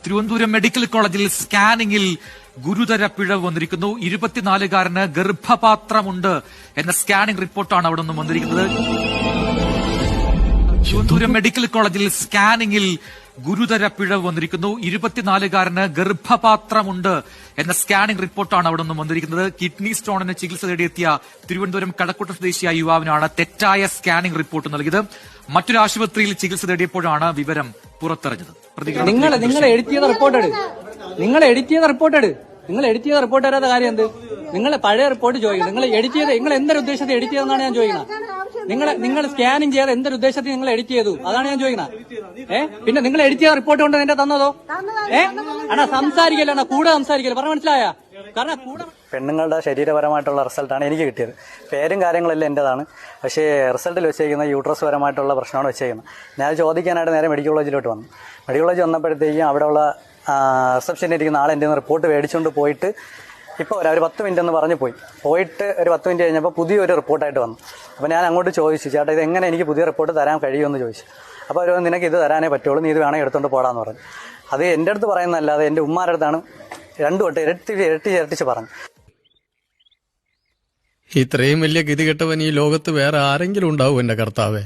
Thiruvananthapuram medical കോളേജിൽ സ്കാനിംഗിൽ ഗുരുതര പിഴവ് വന്നിരിക്കുന്നു. 24-കാരന് ഗർഭപാത്രമുണ്ട് എന്ന സ്കാനിംഗ് റിപ്പോർട്ടാണ് അവിടെ നിന്നും വന്നിരിക്കുന്നത്. തിരുവനന്തപുരം മെഡിക്കൽ കോളേജിൽ സ്കാനിംഗിൽ ഗുരുതര പിഴവ് വന്നിരിക്കുന്നു. 24-കാരന് ഗർഭപാത്രമുണ്ട് എന്ന സ്കാനിംഗ് റിപ്പോർട്ടാണ് അവിടെ നിന്നും വന്നിരിക്കുന്നത്. കിഡ്നി സ്റ്റോണിന് ചികിത്സ തേടിയെത്തിയ തിരുവനന്തപുരം കടക്കുട്ട സ്വദേശിയായ യുവാവിനാണ് തെറ്റായ സ്കാനിംഗ് റിപ്പോർട്ട് നൽകിയത്. മറ്റൊരു ആശുപത്രിയിൽ ചികിത്സ തേടിയപ്പോഴാണ് വിവരം പുറത്തറിഞ്ഞത്. നിങ്ങൾ എഡിറ്റ് ചെയ്ത റിപ്പോർട്ട് തരാത്ത കാര്യം എന്ത്? നിങ്ങൾ പഴയ റിപ്പോർട്ട് ചോദിക്കുന്നത് നിങ്ങൾ എഡിറ്റ് ചെയ്ത് നിങ്ങൾ എന്തൊരു ഉദ്ദേശത്തിൽ എഡിറ്റ് ചെയ്തെന്നാണ് ഞാൻ ചോദിക്കുന്നത്. നിങ്ങൾ സ്കാനിങ് ചെയ്ത് എന്തൊരു ഉദ്ദേശത്തിൽ നിങ്ങൾ എഡിറ്റ് ചെയ്തു അതാണ് ഞാൻ ചോദിക്കുന്നത്. പിന്നെ നിങ്ങൾ എഡിറ്റ് ചെയ്ത റിപ്പോർട്ട് കൊണ്ട് എന്റെ തന്നതോ? അണ്ണാ സംസാരിക്കല്ല, കൂടെ സംസാരിക്കല്ല, പറഞ്ഞ മനസ്സിലായ? കാരണം കൂടെ പെണ്ണുങ്ങളുടെ ശരീരപരമായിട്ടുള്ള റിസൾട്ടാണ് എനിക്ക് കിട്ടിയത്. പേരും കാര്യങ്ങളെല്ലാം എന്റേതാണ്. പക്ഷേ റിസൾട്ടിൽ വെച്ചേക്കുന്ന യൂട്രസ് പരമായിട്ടുള്ള പ്രശ്നമാണ് വെച്ചേക്കുന്നത്. ഞാൻ ചോദിക്കാനായിട്ട് നേരെ മെഡിക്കൽ കോളേജിലോട്ട് വന്നു. മെഡിക്കൽ കോളേജ് വന്നപ്പോഴത്തേക്കും അവിടെയുള്ള റിസപ്ഷനിൽ ഇരിക്കുന്ന ആൾ എൻ്റെ റിപ്പോർട്ട് മേടിച്ചുകൊണ്ട് പോയിട്ട് ഇപ്പോൾ ഒരു 10 മിനിറ്റ് എന്ന് പറഞ്ഞ് പോയിട്ട് ഒരു 10 മിനിറ്റ് കഴിഞ്ഞപ്പോൾ പുതിയൊരു റിപ്പോർട്ടായിട്ട് വന്നു. അപ്പോൾ ഞാൻ അങ്ങോട്ട് ചോദിച്ചു, ചേട്ടാ ഇത് എങ്ങനെ എനിക്ക് പുതിയ റിപ്പോർട്ട് തരാൻ കഴിയുമെന്ന് ചോദിച്ചു. അപ്പോൾ അവർ നിനക്ക് ഇത് തരാനേ പറ്റുള്ളൂ, നീ ഇത് വേണമെങ്കിൽ എടുത്തുകൊണ്ട് പോടാന്ന് പറഞ്ഞു. അത് എൻ്റെ അടുത്ത് പറയുന്നതല്ലാതെ എൻ്റെ ഉമ്മാരുടെ അടുത്താണ് 2 വട്ടം ഇരട്ടിച്ച് പറഞ്ഞു. ഇത്രയും വലിയ ഗതികെട്ടവൻ ഈ ലോകത്ത് വേറെ ആരെങ്കിലും ഉണ്ടാവും എന്റെ കർത്താവേ?